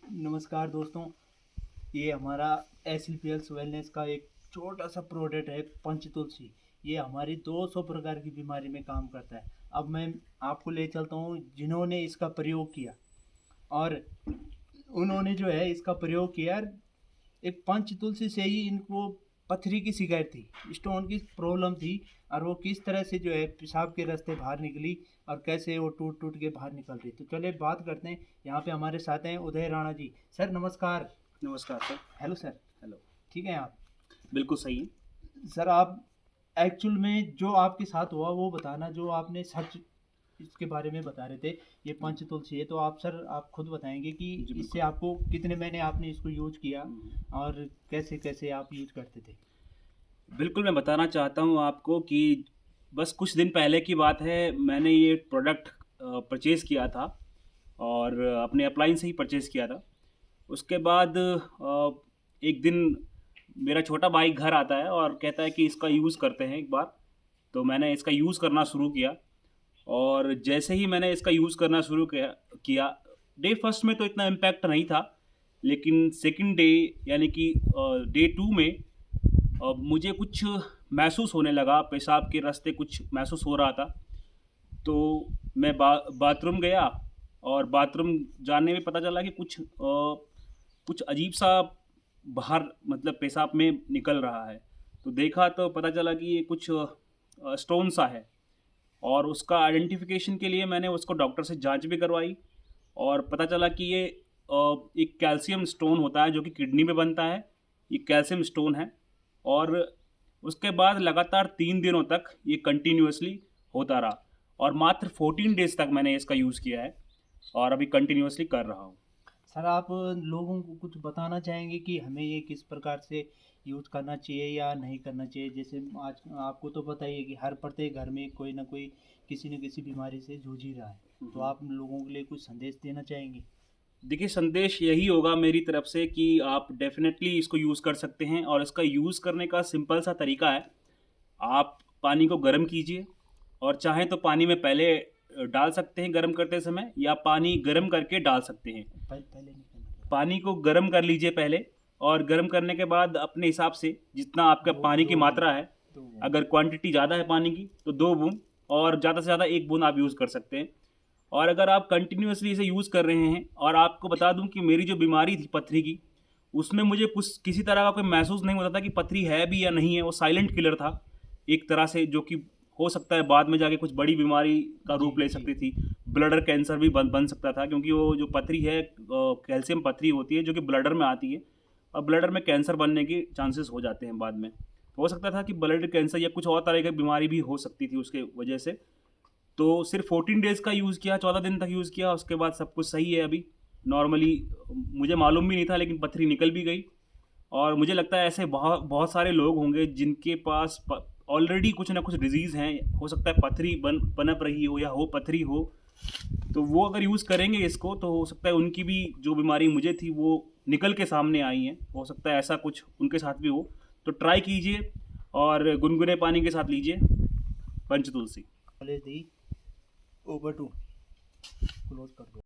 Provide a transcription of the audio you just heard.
नमस्कार दोस्तों, ये हमारा एसलीपीएल्स वेलनेस का एक छोटा सा प्रोडक्ट है पंचतुलसी। ये हमारी 200 प्रकार की बीमारी में काम करता है। अब मैं आपको ले चलता हूँ जिन्होंने इसका प्रयोग किया, और उन्होंने जो है इसका प्रयोग किया। एक पंचतुलसी से ही इनको पथरी की शिकायत थी, स्टोन की प्रॉब्लम थी, और वो किस तरह से जो है पेशाब के रास्ते बाहर निकली और कैसे वो टूट टूट के बाहर निकल रही। तो चलिए बात करते हैं। यहाँ पे हमारे साथ हैं उदय राणा जी। सर नमस्कार। नमस्कार सर। Hello sir. हेलो। ठीक है आप? बिल्कुल सही है। सर आप एक्चुअल में जो आपके साथ हुआ वो बताना, जो आपने सच इसके बारे में बता रहे थे। ये पंचतुलसी है, तो आप सर आप खुद बताएंगे कि जी इससे बिल्कुल। आपको कितने महीने आपने इसको यूज किया और कैसे कैसे आप यूज करते थे। बिल्कुल मैं बताना चाहता हूँ आपको कि बस कुछ दिन पहले की बात है, मैंने ये प्रोडक्ट परचेज़ किया था और अपने अपलाइन से ही परचेज़ किया था। उसके बाद एक दिन मेरा छोटा भाई घर आता है और कहता है कि इसका यूज़ करते हैं एक बार। तो मैंने इसका यूज़ करना शुरू किया और जैसे ही मैंने इसका यूज़ करना शुरू किया, डे फर्स्ट में तो इतना इम्पैक्ट नहीं था, लेकिन सेकंड डे यानी कि डे टू में मुझे कुछ महसूस होने लगा, पेशाब के रास्ते कुछ महसूस हो रहा था। तो मैं बाथरूम गया और बाथरूम जाने में पता चला कि कुछ अजीब सा बाहर मतलब पेशाब में निकल रहा है। तो देखा तो पता चला कि ये कुछ स्टोन सा है, और उसका आइडेंटिफिकेशन के लिए मैंने उसको डॉक्टर से जांच भी करवाई और पता चला कि ये एक कैल्शियम स्टोन होता है जो कि किडनी में बनता है। ये कैल्शियम स्टोन है, और उसके बाद लगातार 3 दिनों तक ये कंटिन्यूसली होता रहा, और मात्र 14 डेज तक मैंने इसका यूज़ किया है और अभी कंटिन्यूसली कर रहा हूँ। सर आप लोगों को कुछ बताना चाहेंगे कि हमें ये किस प्रकार से यूज़ करना चाहिए या नहीं करना चाहिए। जैसे आज आपको तो पता ही है कि हर प्रत्येक घर में कोई ना कोई किसी न किसी बीमारी से जूझ ही रहा है। तो आप लोगों के लिए कुछ संदेश देना चाहेंगे? देखिए, संदेश यही होगा मेरी तरफ से कि आप डेफ़िनेटली इसको यूज़ कर सकते हैं, और इसका यूज़ करने का सिंपल सा तरीका है। आप पानी को गर्म कीजिए, और चाहें तो पानी में पहले डाल सकते हैं गर्म करते समय, या पानी गर्म करके डाल सकते हैं। पहले पहले नहीं करना पानी को गर्म कर लीजिए पहले, और गर्म करने के बाद अपने हिसाब से जितना आपका दो पानी की दो बूंद मात्रा है, दो बूंद अगर क्वांटिटी ज़्यादा है पानी की तो 2 बूंद, और ज़्यादा से ज़्यादा 1 बूंद आप यूज़ कर सकते हैं। और अगर आप कंटिन्यूसली इसे यूज़ कर रहे हैं, और आपको बता दूं कि मेरी जो बीमारी थी पथरी की, उसमें मुझे कुछ किसी तरह का कोई महसूस नहीं होता था कि पथरी है भी या नहीं है। वो साइलेंट किलर था एक तरह से, जो कि हो सकता है बाद में जाके कुछ बड़ी बीमारी का जी रूप ले जी। सकती थी। ब्लडर कैंसर भी बन सकता था, क्योंकि वो जो पथरी है कैल्शियम पथरी होती है जो कि ब्लडर में आती है, और ब्लडर में कैंसर बनने के चांसेस हो जाते हैं बाद में। हो सकता था कि ब्लड कैंसर या कुछ और तरह की बीमारी भी हो सकती थी उसके वजह से। तो सिर्फ 14 डेज़ का यूज़ किया, 14 दिन तक यूज़ किया, उसके बाद सब कुछ सही है अभी नॉर्मली। मुझे मालूम भी नहीं था, लेकिन पथरी निकल भी गई। और मुझे लगता है ऐसे बहुत बहुत सारे लोग होंगे जिनके पास ऑलरेडी कुछ ना कुछ डिजीज़ हैं। हो सकता है पथरी पनप रही हो, या हो पथरी हो, तो वो अगर यूज़ करेंगे इसको तो हो सकता है उनकी भी जो बीमारी मुझे थी वो निकल के सामने आई है। हो सकता है ऐसा कुछ उनके साथ भी हो। तो ट्राई कीजिए, और गुनगुने पानी के साथ लीजिए Panchtulsi. College the over to close कर दो।